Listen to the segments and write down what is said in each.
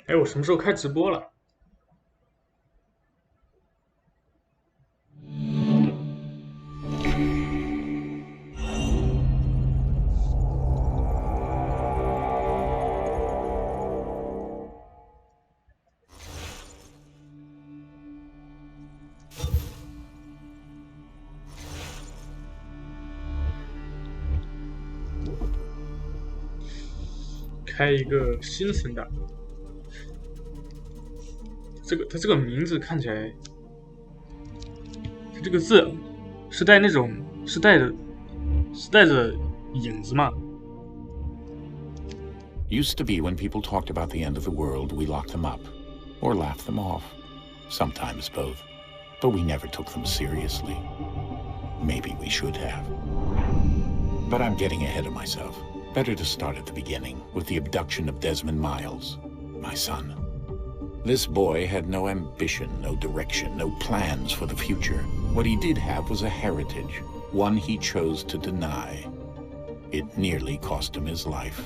哎，我什么时候开直播了？开一个新生代，它这个名字看起来，它这个字是带那种是带着影子嘛？ Used to be when people talked about the end of the world, we locked them up. Or laughed them off. Sometimes both. But we never took them seriously. Maybe we should have. But I'm getting ahead of myself. Better to start at the beginning, with the abduction of Desmond Miles, my son. This boy had no ambition, no direction, no plans for the future. What he did have was a heritage, one he chose to deny. It nearly cost him his life.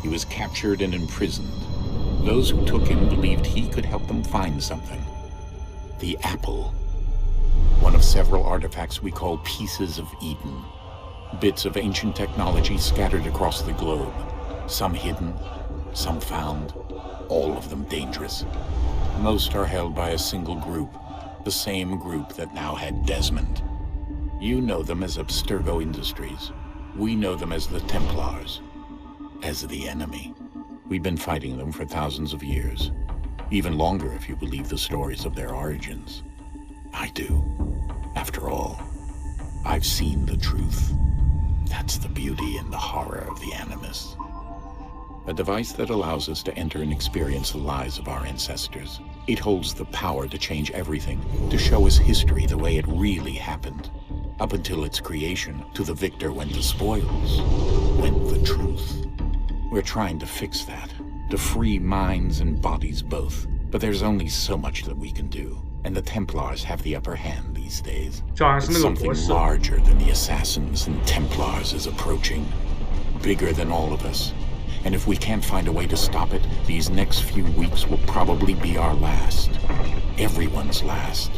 He was captured and imprisoned. Those who took him believed he could help them find something. The apple. One of several artifacts we call pieces of Eden. Bits of ancient technology scattered across the globe. Some hidden, some found, all of them dangerous. Most are held by a single group, the same group that now had Desmond. You know them as Abstergo Industries. We know them as the Templars. As the enemy. We've been fighting them for thousands of years. Even longer if you believe the stories of their origins. I do. After all, I've seen the truth. That's the beauty and the horror of the Animus. A device that allows us to enter and experience the lives of our ancestors. It holds the power to change everything, to show us history the way it really happened. Up until its creation, to the victor went the spoils, went the truth. We're trying to fix that, to free minds and bodies both. But there's only so much that we can do, and the Templars have the upper hand these days. It's something larger than the Assassins and Templars is approaching, bigger than all of us. And if we can't find a way to stop it, these next few weeks will probably be our last. Everyone's last.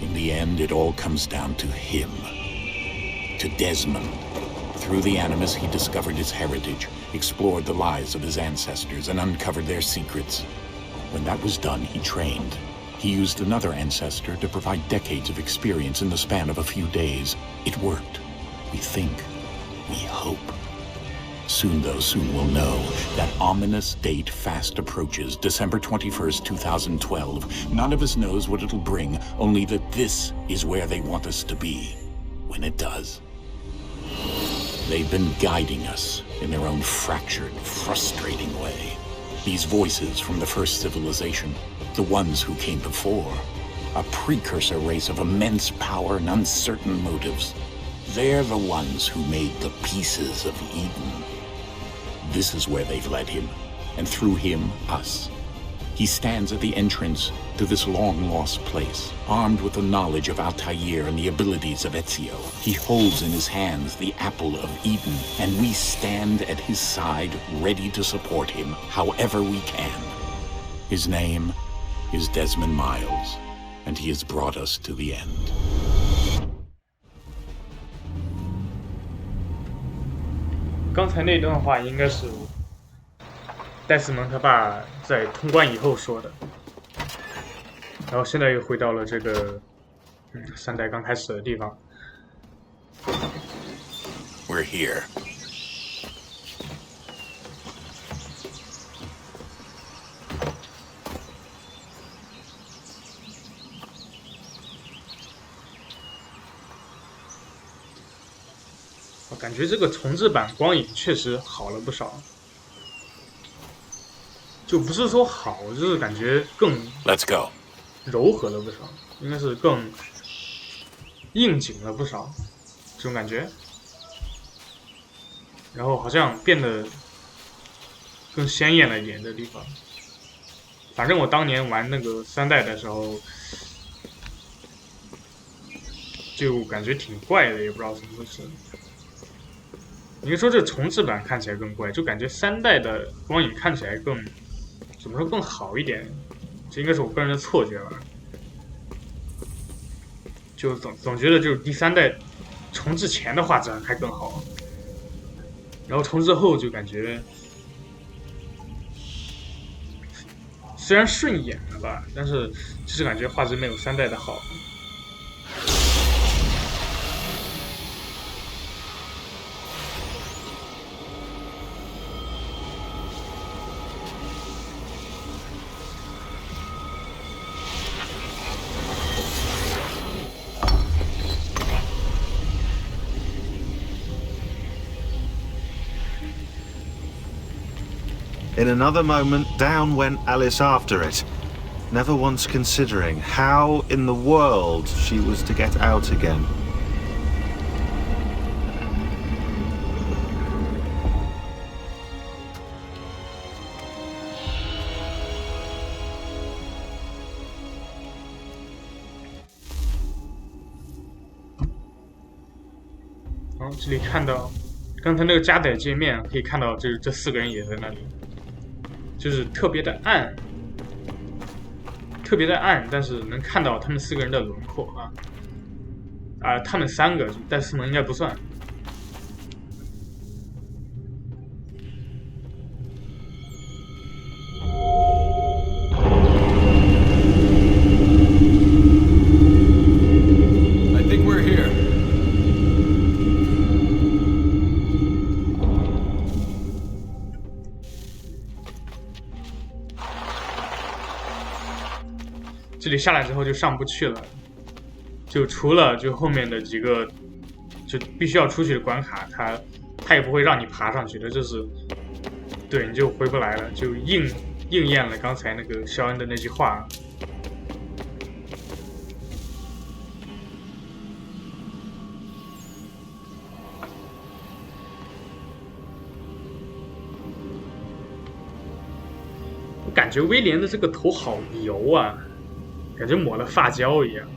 In the end, it all comes down to him. To Desmond. Through the Animus, he discovered his heritage, explored the lives of his ancestors, and uncovered their secrets. When that was done, he trained. He used another ancestor to provide decades of experience in the span of a few days. It worked. We think. We hope. Soon, though, soon we'll know. That ominous date fast approaches, December 21st, 2012. None of us knows what it'll bring, only that this is where they want us to be. When it does. They've been guiding us in their own fractured, frustrating way. These voices from the first civilization, the ones who came before, a precursor race of immense power and uncertain motives. They're the ones who made the pieces of Eden. This is where they've led him, and through him, us. He stands at the entrance to this long-lost place, armed with the knowledge of Altair and the abilities of Ezio. He holds in his hands the apple of Eden, and we stand at his side, ready to support him however we can. His name is Desmond Miles, and he has brought us to the end. 刚才那段话应该是戴斯蒙他爸在通关以后说的，然后现在又回到了这个三代刚开始的地方。We're here.我感觉这个重制版光影确实好了不少，就不是说好，就是感觉更 Let's go. 柔和了不少，应该是更应景了不少，这种感觉。然后好像变得更鲜艳了一点的地方。反正我当年玩那个三代的时候，就感觉挺怪的，也不知道怎么回事。应该说这重制版看起来更怪，就感觉3代的光影看起来更怎么说更好一点，这应该是我个人的错觉吧。就总觉得就是第3代重置前的画质还更好，然后重置后就感觉虽然顺眼了吧，但是就是感觉画质没有3代的好。In another moment, down went Alice after it, never once considering how in the world she was to get out again. 这里看到刚才那个加载界面，可以看到这4个人也在那里，就是特别的暗，特别的暗，但是能看到他们4个人的轮廓啊。他们3个，戴斯蒙应该不算。这里下来之后就上不去了，就除了就后面的几个就必须要出去的关卡，它也不会让你爬上去的，就是对你就回不来了，就应验了刚才那个肖恩的那句话。我感觉威廉的这个头好油啊，感觉抹了发胶一样。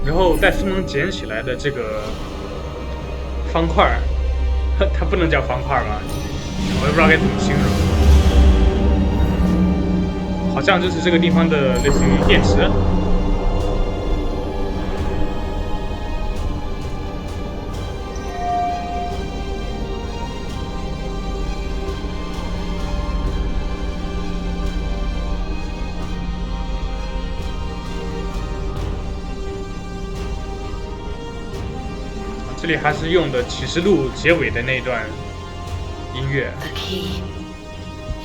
然后戴斯蒙捡起来的这个方块，它不能叫方块吧？我也不知道该怎么形容。好像就是这个地方的类似于电池。这里还是用的启示录结尾的那段音乐。The key.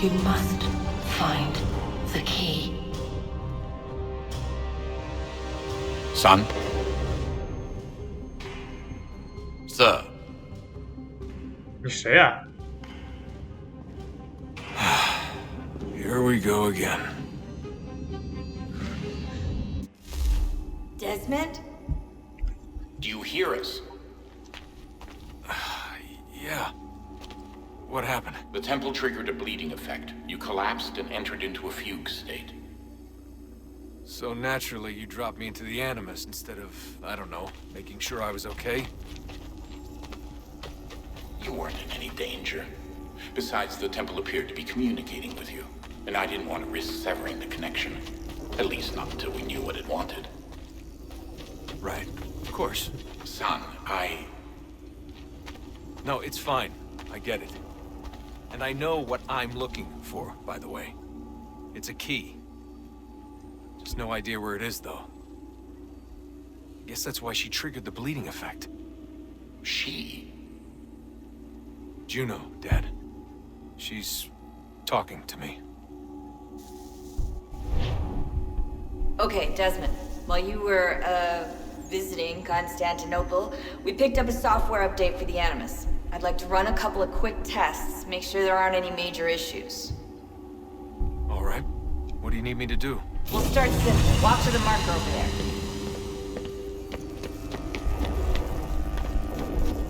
You must find the key. Son? Sir. 你谁啊？ Here we go again. Desmond? Do you hear us? Yeah. What happened? The temple triggered a bleeding effect. You collapsed and entered into a fugue state. So naturally, you dropped me into the Animus instead of, I don't know, making sure I was okay? You weren't in any danger. Besides, the temple appeared to be communicating with you, and I didn't want to risk severing the connection. At least not until we knew what it wanted. Right. Of course. Son, No, it's fine. I get it. And I know what I'm looking for, by the way. It's a key. Just no idea where it is, though. I guess that's why she triggered the bleeding effect. She? Juno, Dad. She's talking to me. Okay, Desmond. While you were, visiting Constantinople, we picked up a software update for the Animus. I'd like to run a couple of quick tests, make sure there aren't any major issues. All right. What do you need me to do? We'll start simple. Walk to the marker over there.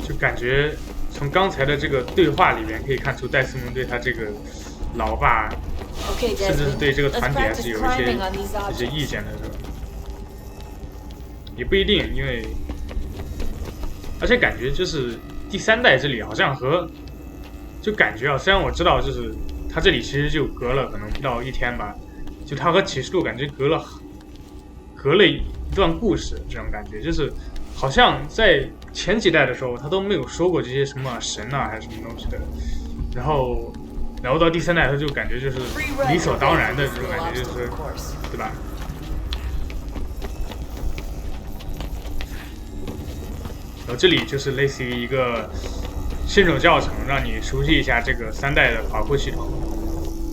就感觉从刚才的这个对话里面可以看出戴斯蒙对他这个老爸，甚至是对这个团体还是有一些意见的，是吧？也不一定，因为而且感觉就是第3代这里好像就感觉啊，虽然我知道就是他这里其实就隔了可能不到1天吧，就他和启示录感觉隔了一段故事，这种感觉就是好像在前几代的时候他都没有说过这些什么神啊还是什么东西的，然后到第3代他就感觉就是理所当然的这种感觉，就是对吧？然后这里就是类似于一个新手教程，让你熟悉一下这个3代的跑酷系统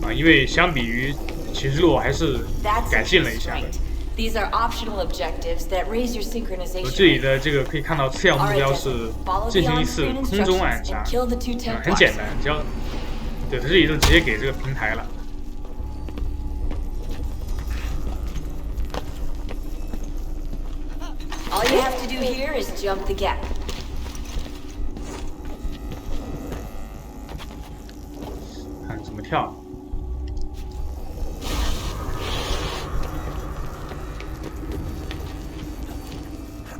啊，因为相比于启示录还是改进了一下的。我这里的这个可以看到次要目标是进行一次空中暗杀，很简单，只要对他这里就直接给这个平台了。All you have to do here is jump the gap. 看怎么跳。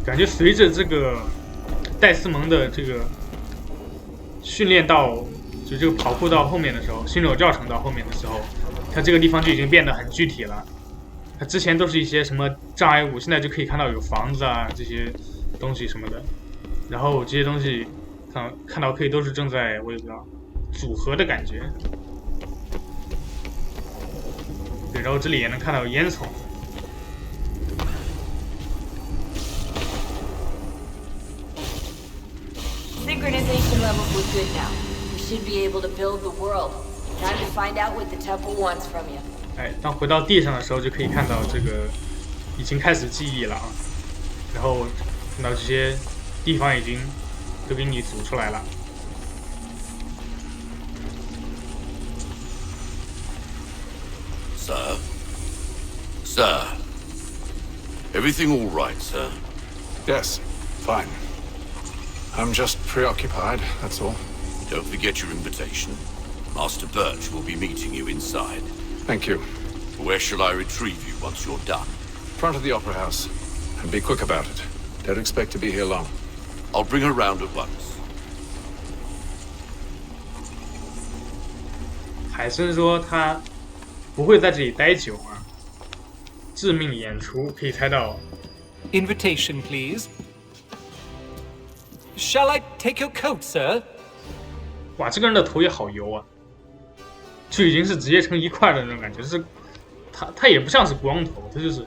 感觉随着这个戴斯蒙的这个训练到，就这个跑酷到后面的时候，新手教程到后面的时候，它这个地方就已经变得很具体了。它之前都是一些什么障碍物，现在就可以看到有房子啊这些东西什么的，然后这些东西看到可以都是正在我也不知道组合的感觉。对，然后这里也能看到烟囱。Synchronization levels look good now. We should be able to build the world. Time to find out what the temple wants from you. 哎，当回到地上的时候，就可以看到这个已经开始记忆了啊，然后看到这些地方已经都给你组出来了。Sir, everything all right, sir? Yes, fine. I'm just preoccupied, that's all. Don't forget your invitation. Master Birch will be meeting you inside. Thank you. Where shall I retrieve you once you're done? Front of the Opera House. And be quick about it. Don't expect to be here long. I'll bring her round at once. 海参说他不会在这里待久啊，致命演出可以猜到。Invitation, please. Shall I take your coat, sir? 哇，这个人的头也好油啊，就已经是直接成一块的那种感觉，就是他也不像是光头，他就是。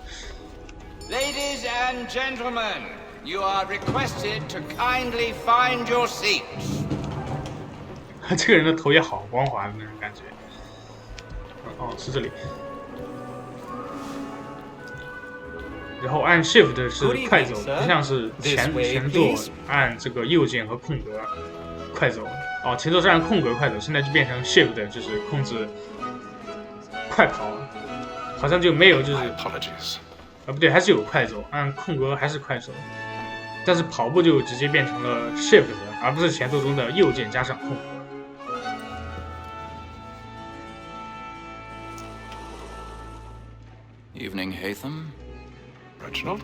Ladies and gentlemen, you are requested to kindly find your seats. 这个人的头也好光滑的那种感觉。哦，是这里。然后按 Shift 是快走，不像是前座按这个右键和空格快走。哦，前座是按空格快走，现在就变成 Shift 就是控制快跑，好像就没有就是不对，还是有快走，按空格还是快走，但是跑步就直接变成了 Shift， 而不是前座中的右键加上空格。Evening, Hatham. Reginald?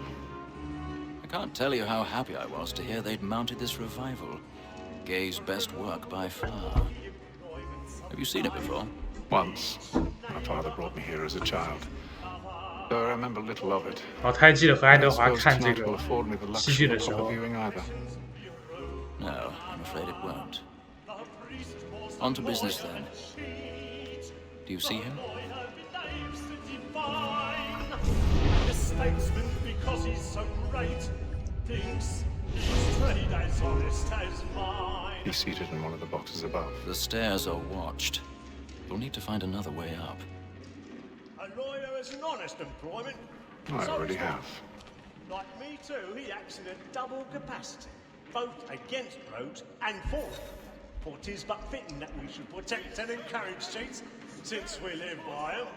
I can't tell you how happy I was to hear they'd mounted this revival. Gay's best work by far. Have you seen it before? Once. My father brought me here as a child. Though I remember little of it. 哦，他还记得和爱德华看这个戏剧的时候。 No, I'm afraid it won't. On to business then. Do you see him? Statesman, because he's so great, thinks his trade as honest as mine. He's seated in one of the boxes above. The stairs are watched. You'll need to find another way up. A lawyer is an honest employment. I already have. Like me too, he acts in a double capacity, both against rogues and for them. For 'tis but fitting that we should protect and encourage cheats, since we live by 'em.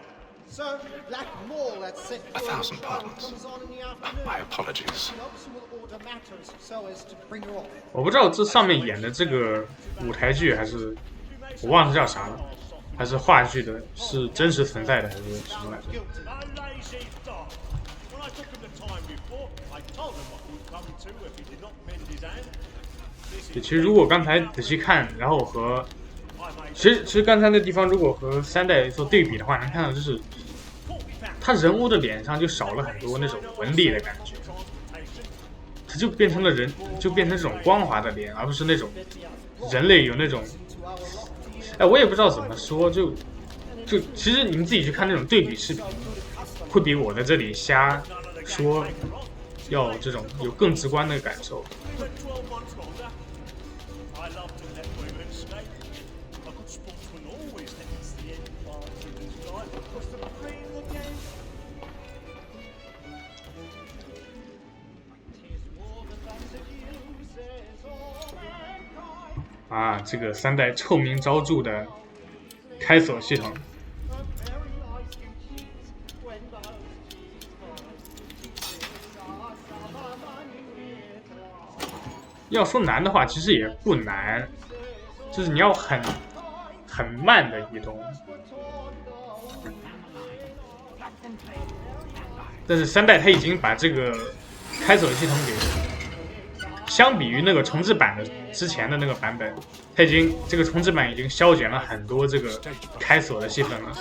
1,000 pardons. My apologies. 我不知道这上面演的这个舞台剧还是我忘了叫啥了，还是话剧的，是真实存在的还是什么来着？其实如果刚才仔细看，然后和其实刚才那地方如果和3代做对比的话，能看到就是他人物的脸上就少了很多那种纹理的感觉，他就变成了人，就变成这种光滑的脸，而不是那种人类有那种，哎，我也不知道怎么说，就其实你们自己去看那种对比视频，会比我在这里瞎说要这种有更直观的感受。啊，这个3代臭名昭著的开锁系统。要说难的话，其实也不难，就是你要很慢的移动。但是3代它已经把这个开锁系统给，相比于那个重置版的之前的那个版本，它已经这个重置版已经削减了很多这个开锁的戏份了。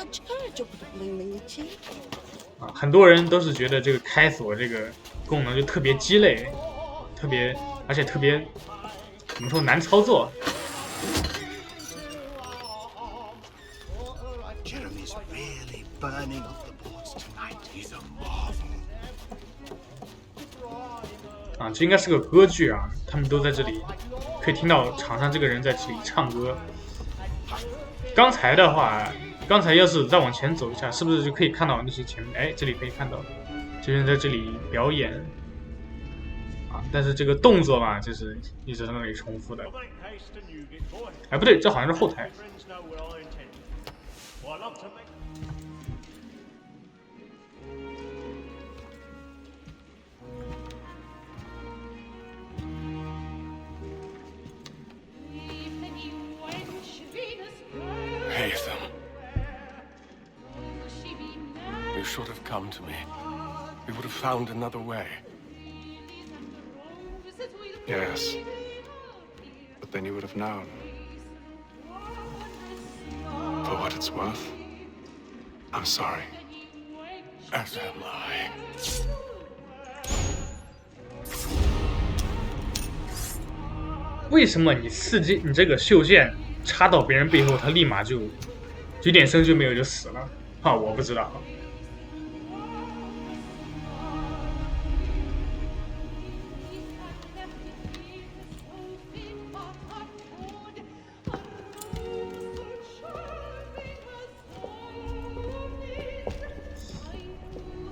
啊，很多人都是觉得这个开锁这个功能就特别鸡肋，而且特别怎么说难操作。啊，这应该是个歌剧啊，他们都在这里，可以听到场上这个人在这里唱歌。刚才的话，刚才要是再往前走一下，是不是就可以看到那些前面？哎，这里可以看到，这人在这里表演。啊，但是这个动作嘛，就是一直在那里重复的。哎，不对，这好像是后台。You should have come to me. We would have found another way. Yes. But then you would have known. For what it's worth, I'm sorry. As am I. 为什么你刺激你这个袖剑插到别人背后，他立马就一点声就没有就死了？啊，我不知道。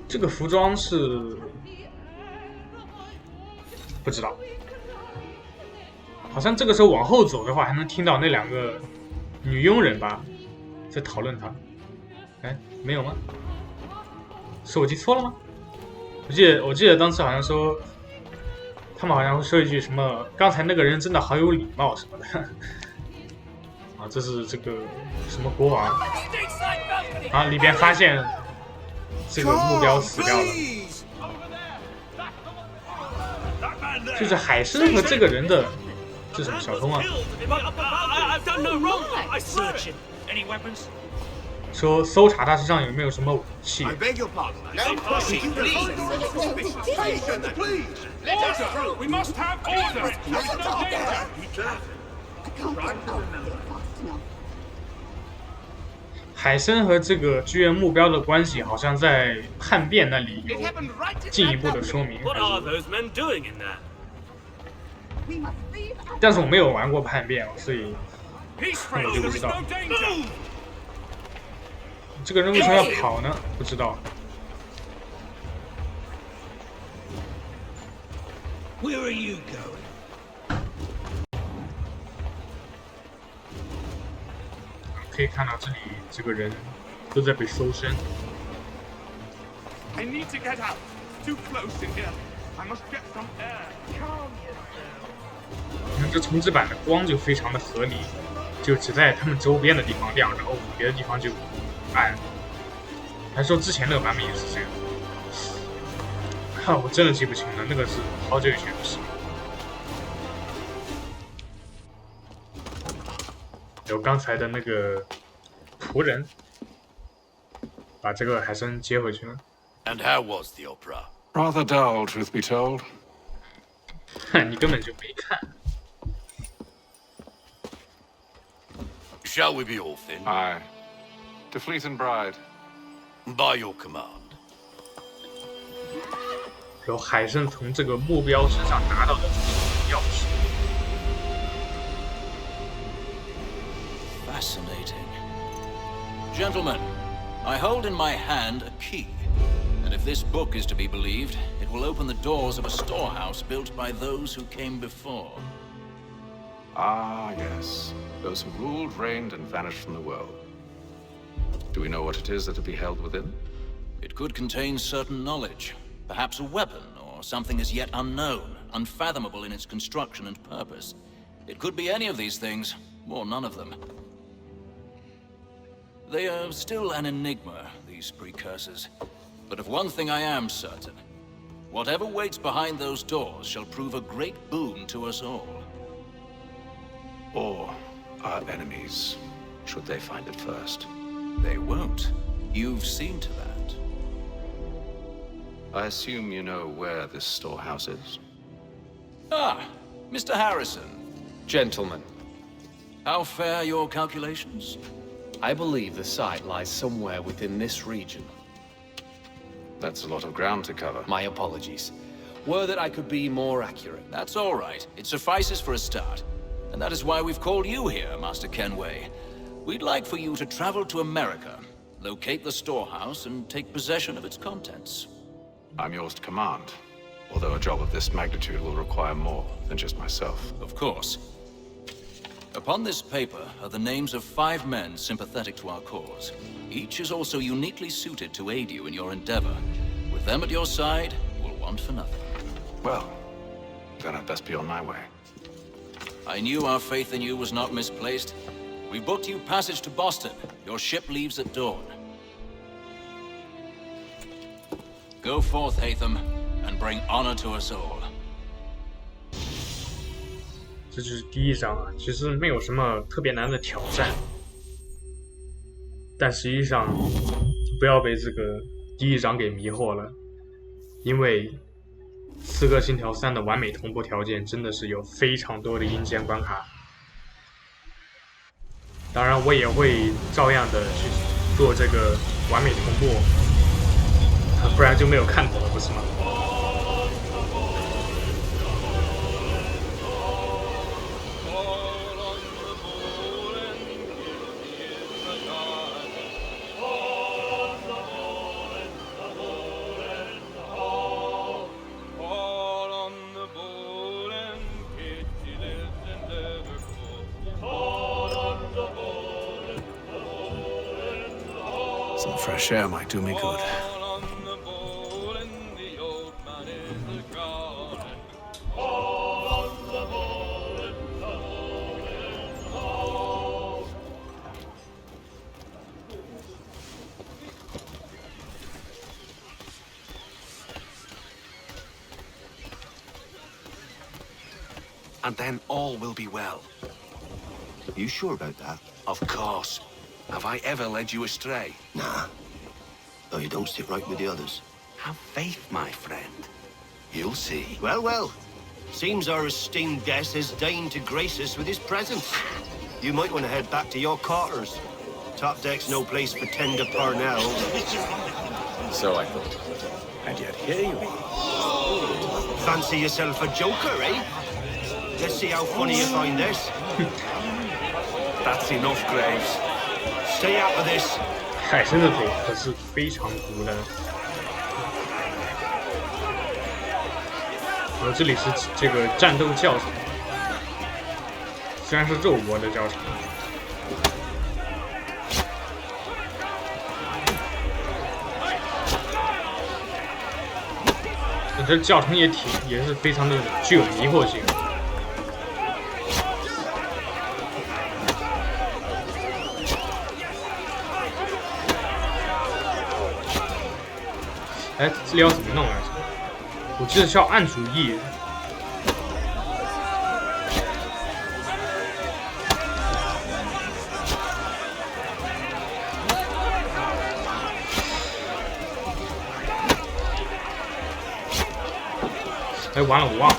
这个服装是不知道，好像这个时候往后走的话，还能听到那2个女佣人吧，在讨论他。哎，没有吗？是我记错了吗？我记得当时好像说，他们好像会说一句什么“刚才那个人真的好有礼貌”什么的。啊，这是这个什么国王啊，里边发现这个目标死掉了。就是海参和这个人的这什么小偷啊？说搜查他身上有没有什么武器。海参和这个剧院目标的关系，好像在叛变那里有进一步的说明。但是我没有玩过叛变，所以我就不知道。这个人为什么要跑呢？不知道。可以看到这里这个人都在被搜身。I need to get out. Too close in here. I must get some air. Calm yourself. 你看这重置版的光就非常的合理，就只在他们周边的地方亮，然后别的地方就暗。还说之前那个版本也是这样。我真的记不清了，那个是好久以前的事。有刚才的那个仆人，把这个海参接回去了。And how was the opera? Rather dull, truth be told. 你根本就没看。Shall we be off then? Aye. To Fleet and Bride. By your command. 由海参从这个目标身上拿到的钥匙。Fascinating. Gentlemen, I hold in my hand a key. And if this book is to be believed, it will open the doors of a storehouse built by those who came before. Ah, yes. Those who ruled, reigned, and vanished from the world. Do we know what it is that will be held within? It could contain certain knowledge. Perhaps a weapon, or something as yet unknown, unfathomable in its construction and purpose. It could be any of these things, or none of them. They are still an enigma, these precursors. But of one thing I am certain. Whatever waits behind those doors shall prove a great boon to us all. Or our enemies, should they find it first. They won't. You've seen to that. I assume you know where this storehouse is? Ah, Mr. Harrison. Gentlemen, How fare your calculations? I believe the site lies somewhere within this region. That's a lot of ground to cover. My apologies. Were that I could be more accurate. That's all right. It suffices for a start. And that is why we've called you here, Master Kenway. We'd like for you to travel to America, locate the storehouse, and take possession of its contents. I'm yours to command, although a job of this magnitude will require more than just myself. Of course. Upon this paper are the names of 5 men sympathetic to our cause. Each is also uniquely suited to aid you in your endeavor. With them at your side, you will want for nothing. Well, then I'd best be on my way. I knew our faith in you was not misplaced. We booked you passage to Boston. Your ship leaves at dawn. Go forth, Hatham, and bring honor to us all. 这就是第一章啊，其实没有什么特别难的挑战，但实际上不要被这个第一章给迷惑了，因为《刺客信条3》的完美同步条件真的是有非常多的阴间关卡。当然，我也会照样的去做这个完美同步，不然就没有看头了，不是吗？Some fresh air might do me good. And then all will be well. Are you sure about that? Of course. Have I ever led you astray? Nah. Though you don't sit right with the others. Have faith, my friend. You'll see. Well, well. Seems our esteemed guest has deigned to grace us with his presence. You might want to head back to your quarters. Top deck's no place for tender Parnell. So I thought. And yet here you are. Fancy yourself a joker, eh? Let's see how funny you find this. That's enough, Graves. Stay out of this. 海参的腿可是非常毒的。然后这里是这个战斗教程，虽然是肉搏的教程。这教程也是非常的具有迷惑性。哎，这里要怎么弄来着？我记得是要按主 E。哎，完了，我忘了。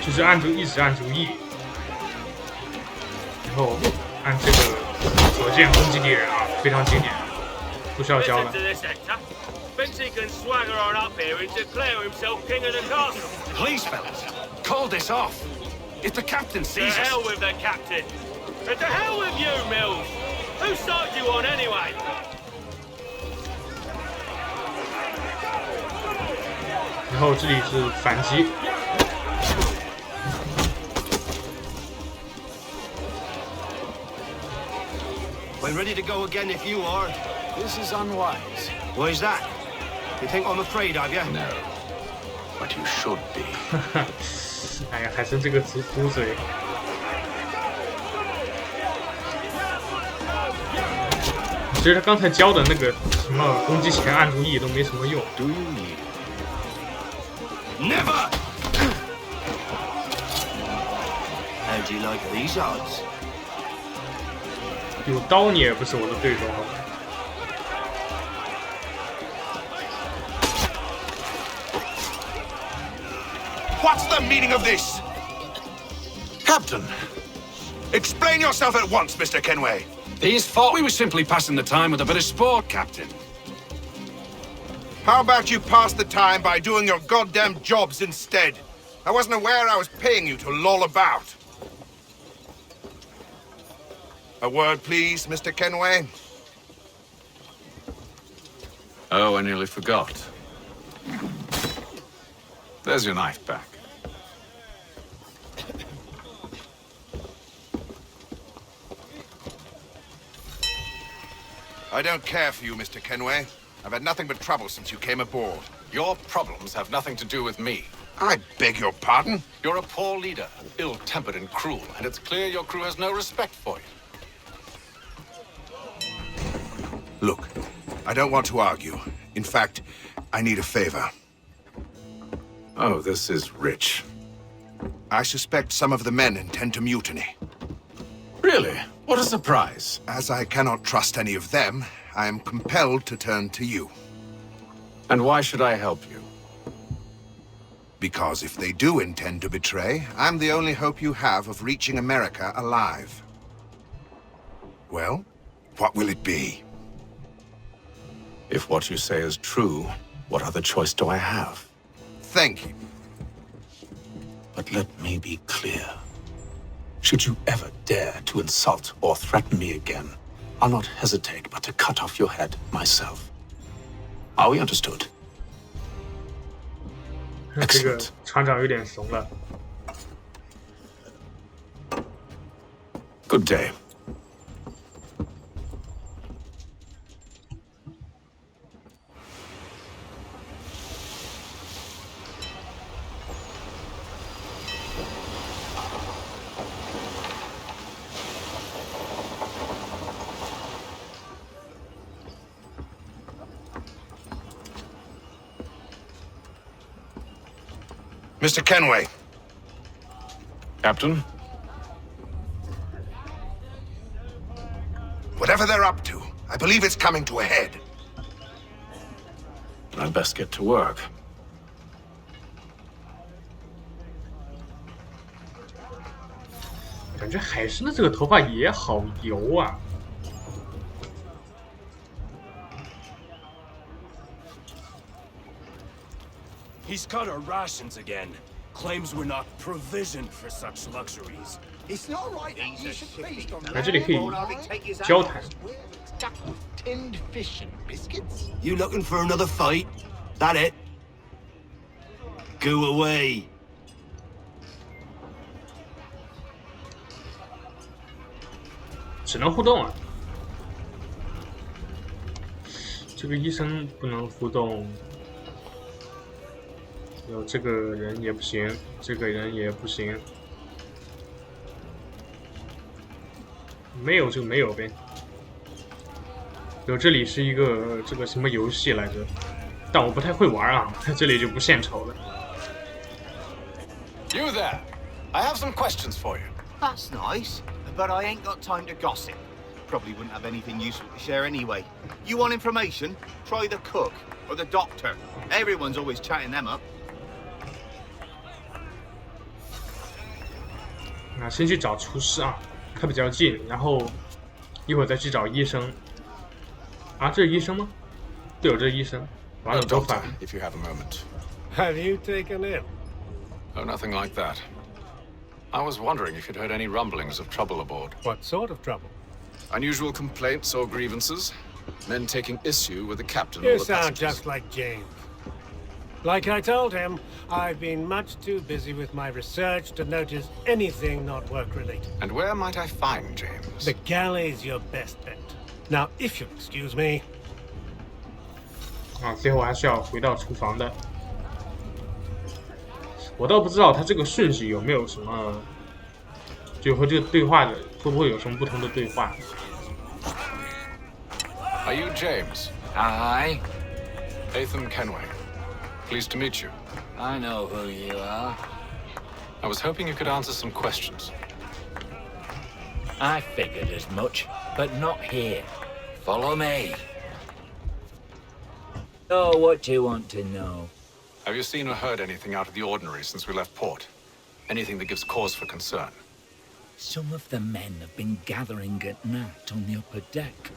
就是一直按住 E， 然后按这个左键攻击敌人啊，非常经典，不需要教了。Please, fellas, call this off. If the captain sees us... To hell with the captain. And to hell with you, Mills. Whose side you on anyway? 然后这里是反击。I'm ready to go again if you are. This is unwise. Why is that? You think I'm afraid of you? No. But you should be. 哎呀，还是这个嘟嘴。其实他刚才教的那个什么攻击前按住 E 都没什么用。Do you need? Never! How do you like these odds? 有刀你也不是我的对手，好吧？ What's the meaning of this? Captain, explain yourself at once, Mr. Kenway. These fought. We were simply passing the time with a bit of sport, Captain. How about you pass the time by doing your goddamn jobs instead? I wasn't aware I was paying you to loll about. A word, please, Mr. Kenway. Oh, I nearly forgot. There's your knife back. I don't care for you, Mr. Kenway. I've had nothing but trouble since you came aboard. Your problems have nothing to do with me. I beg your pardon? You're a poor leader, ill-tempered and cruel, and it's clear your crew has no respect for you. Look, I don't want to argue. In fact, I need a favor. Oh, this is rich. I suspect some of the men intend to mutiny. Really? What a surprise. As I cannot trust any of them, I am compelled to turn to you. And why should I help you? Because if they do intend to betray, I'm the only hope you have of reaching America alive. Well, what will it be? If what you say is true, what other choice do I have? Thank you. But let me be clear. Should you ever dare to insult or threaten me again, I'll not hesitate but to cut off your head myself. Are we understood? 这个船长有点怂了。Good day. Mr. Kenway. Captain? Whatever they're up to, I believe it's coming to a head. I'd best get to work. 感觉海参的这个头发也好油啊！ He's cut our rations again. Claims we're not provisioned for such luxuries. It's not right that you should feast on 来这里可以交谈。 tinned fish and biscuits. You looking for another fight? That it? Go away. 只能互动啊！这个医生不能互动，有这个人也不行，这个人也不行，没有就没有呗。有这里是一个这个什么游戏来着？但我不太会玩啊，这里就不献丑了。 You there? I have some questions for you. That's nice, but I ain't got time to gossip. Probably wouldn't have anything useful to share anyway. You want information? Try the cook or the doctor. Everyone's always chatting them up. 啊，先去找厨师啊，他比较近，然后一会儿再去找医生。啊，这是医生吗？对，这是医生。完了，都反。 If you have a moment. Have you taken ill? Oh, nothing like that. I was wondering if you'd heard any rumblings of trouble aboard. What sort of trouble? Unusual complaints or grievances? Men taking issue with the captain You or the sound passengers? just like James. Like I told him, I've been much too busy with my research to notice anything not work-related. And where might I find James? The galley's your best bet. Now, if you'll excuse me. 啊，最后还是要回到厨房的。我倒不知道他这个顺序有没有什么，就和这个对话的会不会有什么不同的对话？ Are you James? Aye. Ethan Kenway. Pleased to meet you. I know who you are. I was hoping you could answer some questions. I figured as much, but not here. Follow me. Oh, what do you want to know? Have you seen or heard anything out of the ordinary since we left port? Anything that gives cause for concern? Some of the men have been gathering at night on the upper deck.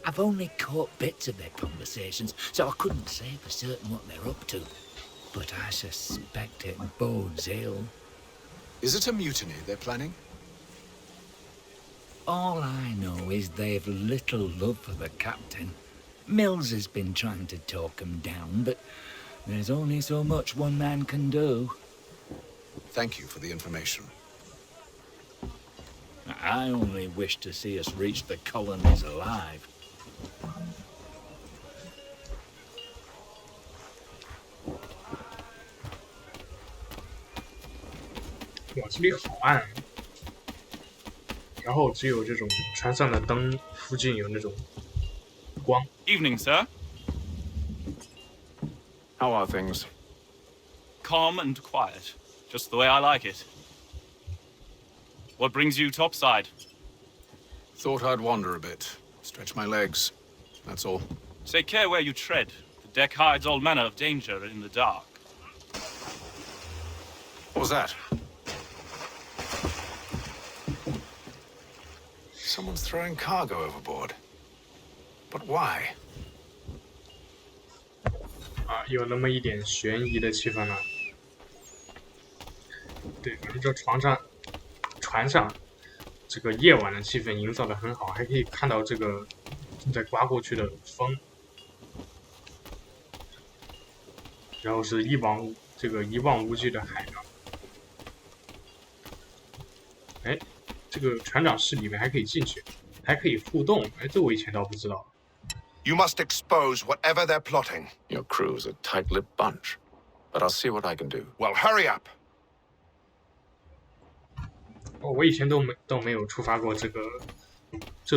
I've only caught bits of their conversations, so I couldn't say for certain what they're up to. But I suspect it bodes ill. Is it a mutiny they're planning? All I know is they've little love for the captain. Mills has been trying to talk him down, but there's only so much one man can do. Thank you for the information. I only wish to see us reach the colonies alive. 哇，这里好暗，然后只有这种船上的灯附近有那种光。 Evening, sir. How are things? Calm and quiet, just the way I like it. What brings you topside? Thought I'd wander a bit, stretch my legs. That's all. Take care where you tread. The deck hides all manner of danger in the dark. What was that? Someone's throwing cargo overboard. But why? 啊，有那么一点悬疑的气氛了。对，反正这船上，这个夜晚的气氛营造的很好，还可以看到这个正在刮过去的风，然后是一望无际的海洋。哎，这个船长室里面还可以进去，还可以互动，哎，这我以前倒不知道。 You must expose whatever they're plotting. Your crew's a tight-lipped bunch, but I'll see what I can do. Well, hurry up. 哦，我以前都没有触发过这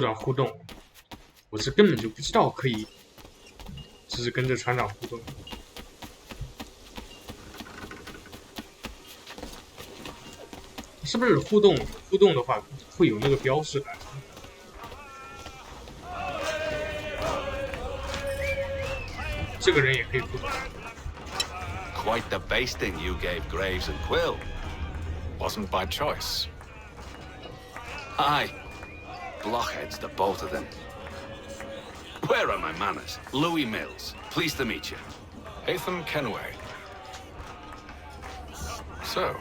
段互动，我是根本就不知道可以，只是跟着船长互动。是不是互动的话会有那个标识的？这个人也可以复活。 Quite the basting you gave Graves and Quill. Wasn't by choice. Aye. Blockheads, the both of them. Where are my manners? Louis Mills. Pleased to meet you. Hatham Kenway. So,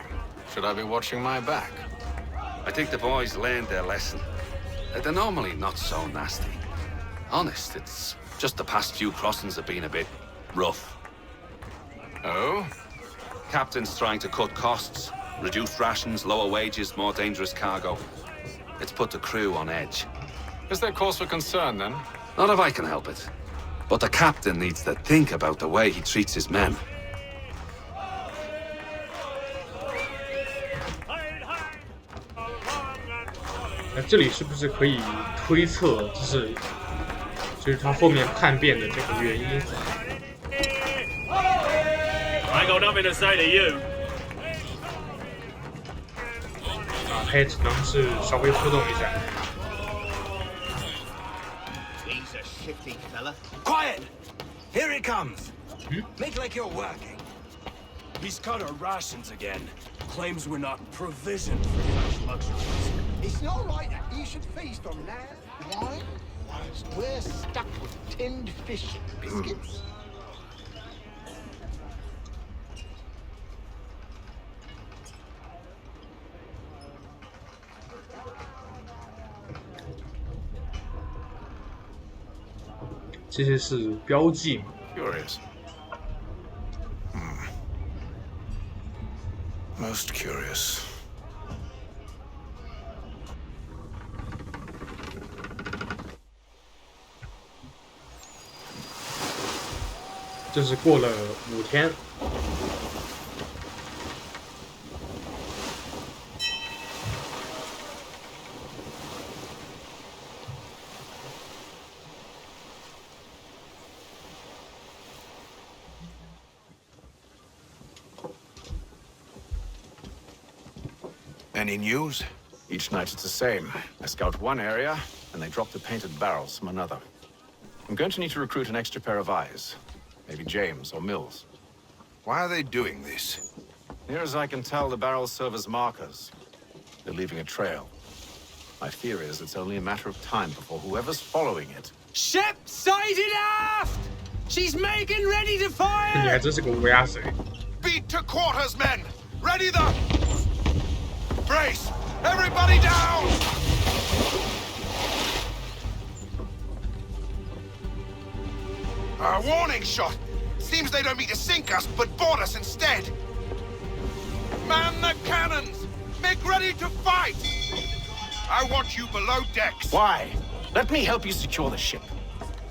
should I be watching my back? I think the boys learned their lesson. They're normally not so nasty. Honest, it's just the past few crossings have been a bit rough. Oh? Captain's trying to cut costs. Reduced rations, lower wages, more dangerous cargo. It's put the crew on edge. Is there cause for concern, then? Not if I can help it. But the captain needs to think about the way he treats his men. 那这里是不是可以推测，就是他后面叛变的这个原因？ I got nothing to say to you. 啊，他也只能是稍微互动一下。 He's a shifty fella. Quiet! Here he comes. Make like you're working. He's cut our rations again. Claims we're not provisioned for such luxuries. It's not right that you should feast on that. Why? Whilst we're stuck with tinned fish and biscuits. 这些是标记嘛？ Curious. Most curious. 这是过了5天。 Any news? Each night it's the same. I scout one area, and they drop the painted barrels from another. I'm going to need to recruit an extra pair of eyes. Maybe James or Mills. Why are they doing this? Near as I can tell, the barrels serve as markers. They're leaving a trail. My fear is it's only a matter of time before whoever's following it... Ship sighted aft! She's making ready to fire! 你还真是个乌鸦嘴。 Beat to quarters, men! Ready the... Brace! Everybody down! A warning shot! Seems they don't mean to sink us, but board us instead! Man the cannons! Make ready to fight! I want you below decks. Why? Let me help you secure the ship.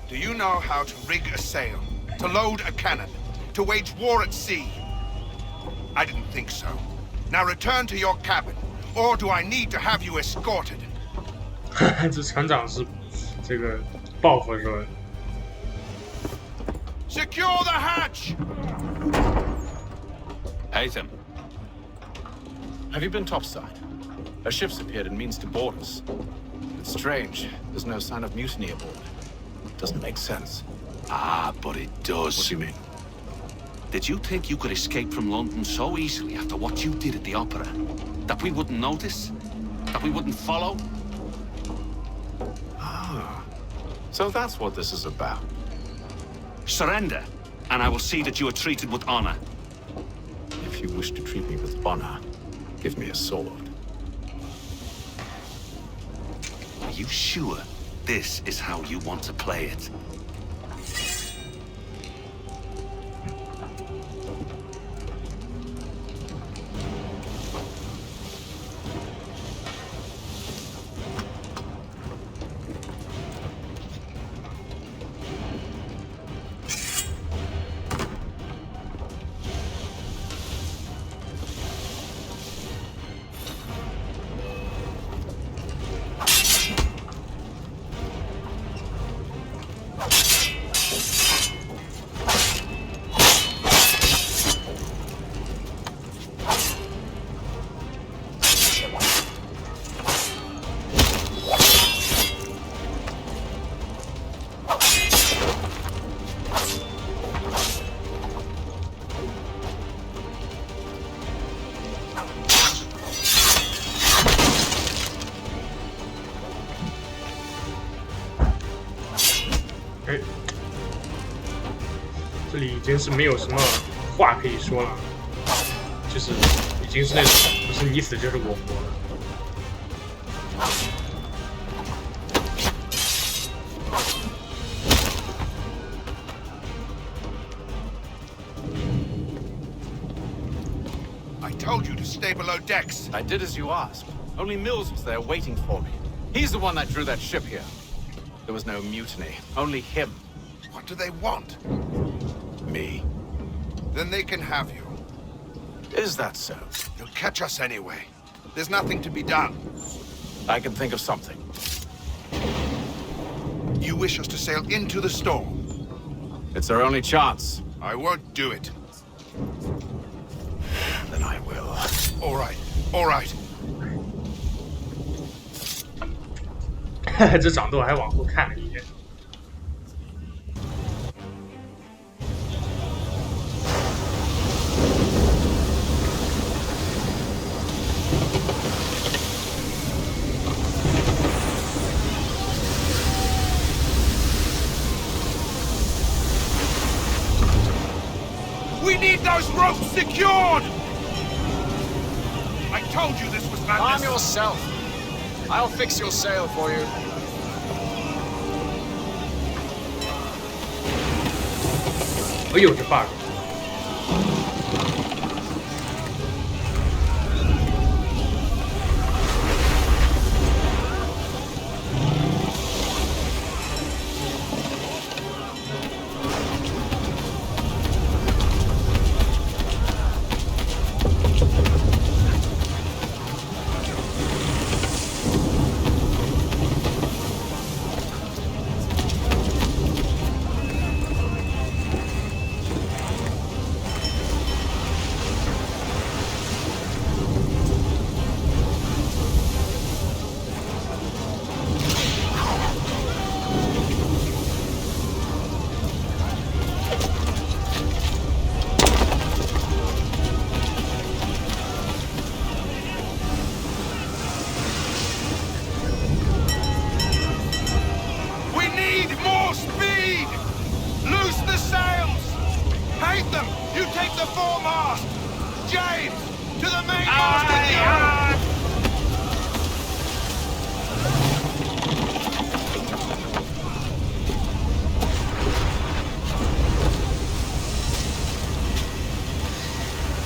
Do you know how to rig a sail? To load a cannon? To wage war at sea? I didn't think so. Now return to your cabin, or do I need to have you escorted? 这船长是这个报复说的。 Secure the hatch! Hatham. Have you been topside? A ship's appeared and means to board us. It's strange. There's no sign of mutiny aboard. Doesn't make sense. Ah, but it does. What do you mean? Did you think you could escape from London so easily after what you did at the opera? That we wouldn't notice? That we wouldn't follow? Ah. So that's what this is about. Surrender, and I will see that you are treated with honor. If you wish to treat me with honor, give me a sword. Are you sure this is how you want to play it? 这里已经是没有什么话可以说了，就是已经是那种不是你死就是我活了。I told you to stay below decks. I did as you asked. Only Mills was there waiting for me. He's the one that drew that ship here. There was no mutiny, only him. What do they want? Me. Then they can have you. Is that so? You'll catch us anyway. There's nothing to be done. I can think of something. You wish us to sail into the storm? It's our only chance. I won't do it. Then I will. All right, all right. 这掌舵还往后看了一眼。We need those ropes secured! I told you this was madness. Calm yourself. I'll fix your sail for you. 哎呦，这 bug！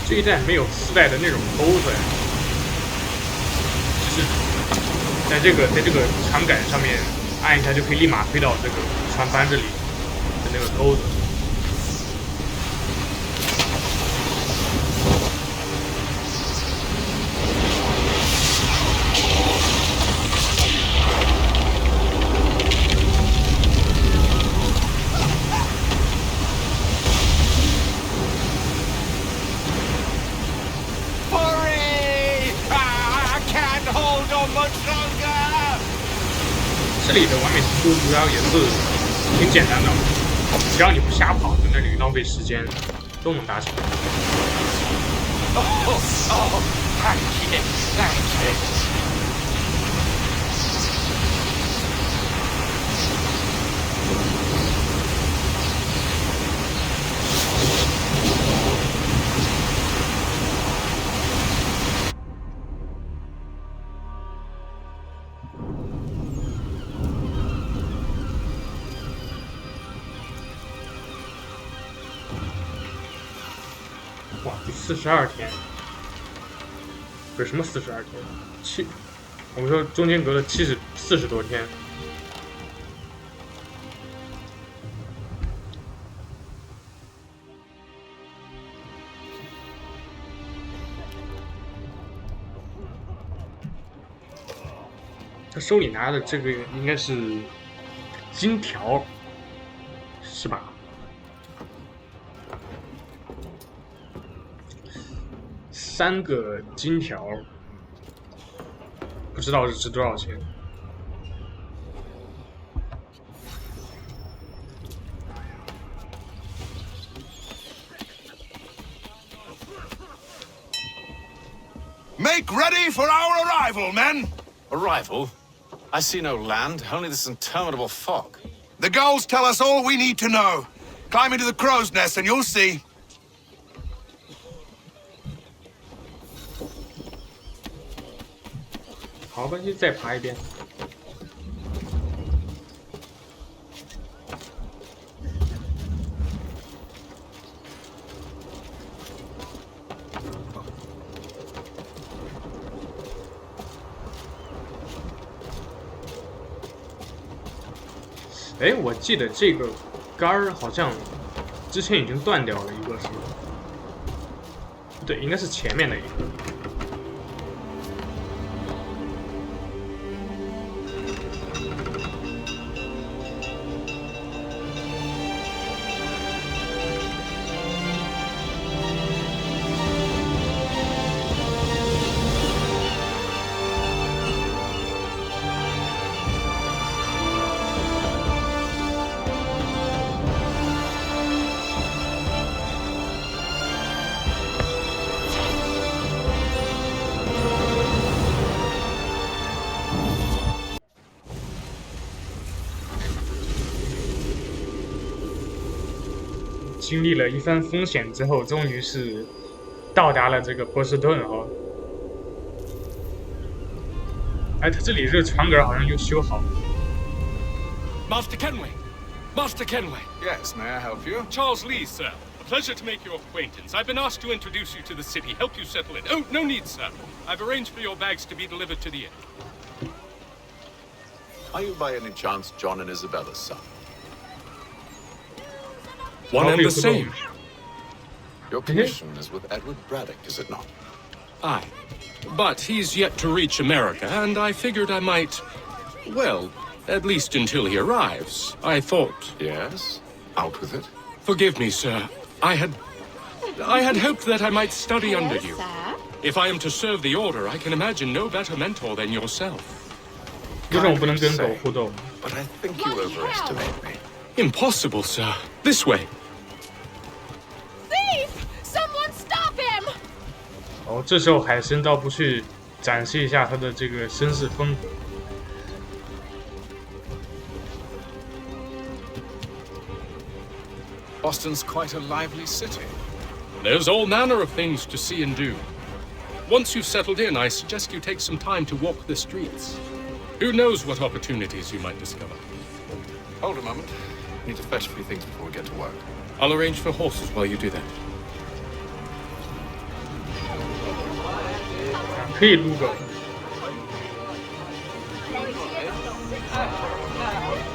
这一代没有自带的那种钩子呀，就是在这个长杆上面按一下就可以立马飞到这个船帆这里的那个钩子。这里的完美程度主要也是挺简单的，只要你不瞎跑，在那里浪费时间，都能达成。thank you. 哇，第42天，不是什么42天，我们说中间隔了40多天。他手里拿的这个应该是金条，是吧？3个金条，不知道是值多少钱。Make ready for our arrival, men! Arrival? I see no land, only this interminable fog. The gulls tell us all we need to know. Climb into the crow's nest and you'll see. 好吧，就再爬一遍。哎，我记得这个杆儿好像之前已经断掉了一个，是吗？不对，应该是前面的一个。经历了一番风险之后，终于是到达了这个波士顿哦。哎，他这里这个船杆好像又修好了。Master Kenway! Master Kenway! Yes, may I help you? Charles Lee, sir. A pleasure to make your acquaintance. I've been asked to introduce you to the city, help you settle in. Oh, no need, sir. I've arranged for your bags to be delivered to the inn. Are you by any chance John and Isabella's son? One and the same. Your commission is with Edward Braddock, is it not? Aye. But he's yet to reach America, and I figured I might... Well, at least until he arrives. I thought... Yes? Out with it. Forgive me, sir. I had hoped that I might study under you. Sir? If I am to serve the Order, I can imagine no better mentor than yourself. 为什么不能跟狗互动 But I think you overestimate me. Impossible, sir. This way. Someone stop him! 哦，这时候海参倒不去展示一下他的这个绅士风格。Boston's quite a lively city. There's all manner of things to see and do. Once you've settled in, I suggest you take some time to walk the streets. Who knows what opportunities you might discover. Hold a moment. I need to fetch a few things before we get to work. I'll arrange for horses while you do that. 可以撸狗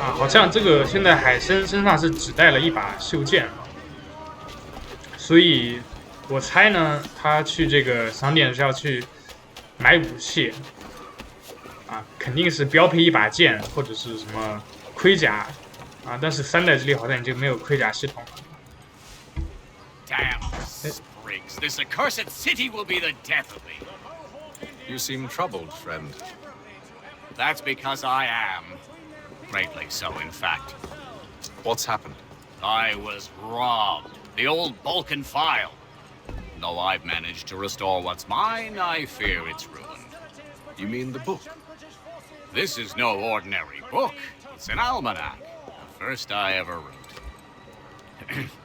啊，好像这个现在海参身上是只带了一把袖剑啊，所以我猜呢，他去这个商店是要去买武器啊，肯定是标配一把剑或者是什么盔甲啊，但是3代之力好像已经没有盔甲系统了。Damn sprigs! This accursed city will be the death of me. You seem troubled, friend. That's because I am. Greatly so, in fact. What's happened? I was robbed. The old Balkan file. Though I've managed to restore what's mine, I fear it's ruined. You mean the book? This is no ordinary book. It's an almanac. The first I ever wrote.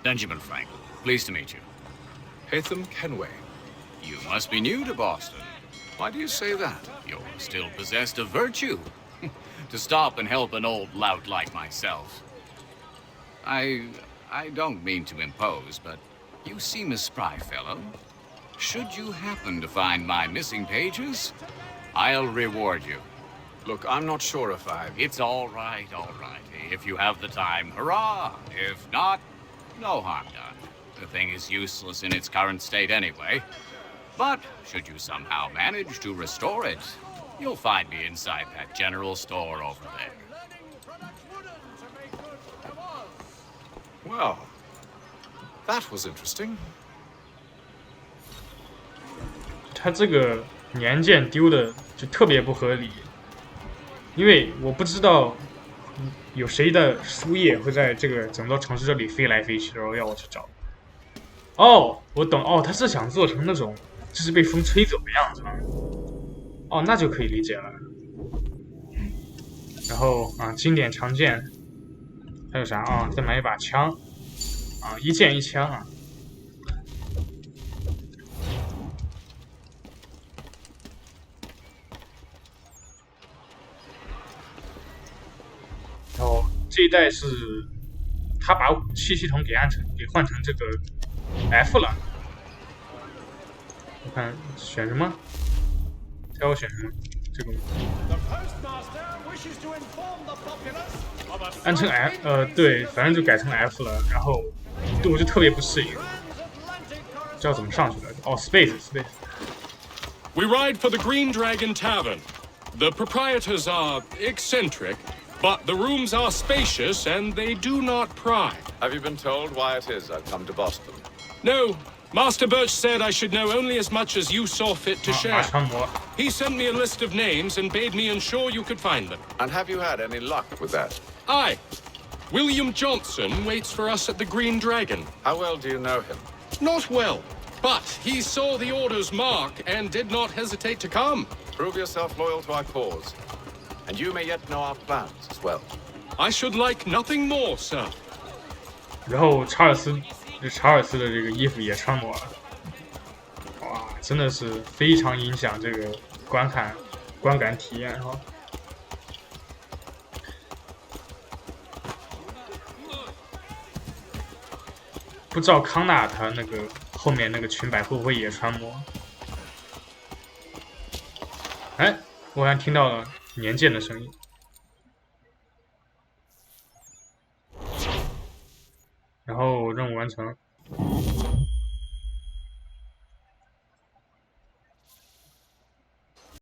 Benjamin Franklin, pleased to meet you. Hatham Kenway. You must be new to Boston. Why do you say that? You're still possessed of virtue. To stop and help an old lout like myself. I don't mean to impose, but you seem a spry fellow. Should you happen to find my missing pages, I'll reward you. Look, I'm not sure if I've... It's all right, all right. If you have the time, hurrah! If not, no harm done. The thing is useless in its current state anyway. But should you somehow manage to restore it, you'll find me inside that general store over there. Well, that was interesting. 他这个年鉴丢的就特别不合理，因为我不知道有谁的书页会在这个整个城市这里飞来飞去，然后要我去找。哦，我懂哦，他是想做成那种就是被风吹走的样子吗？哦，那就可以理解了。然后啊，经典长剑，还有啥啊？再买一把枪。啊，一剑一枪啊。然后这一代是他把武器系统给换成这个 F 了。我看选什么？他要我选什么？这个按成 F， 对，反正就改成 F 了。然后我就特别不适应，不知道怎么上去的。哦 ，Space。We ride for the Green Dragon Tavern. The proprietors are eccentric, but the rooms are spacious and they do not pry. Have you been told why it is I've come to Boston? No. Master Birch said I should know only as much as you saw fit to share. He sent me a list of names and bade me ensure you could find them. And have you had any luck with that? Aye. William Johnson waits for us at the Green Dragon. How well do you know him? Not well, but he saw the order's mark and did not hesitate to come. Prove yourself loyal to our cause, and you may yet know our plans as well. I should like nothing more, sir. 然后查尔斯的这个衣服也穿模了，哇，真的是非常影响这个观感体验哈。不知道康纳他那个后面那个裙摆会不会也穿模？哎，我好像听到了年剑的声音。然后任务完成。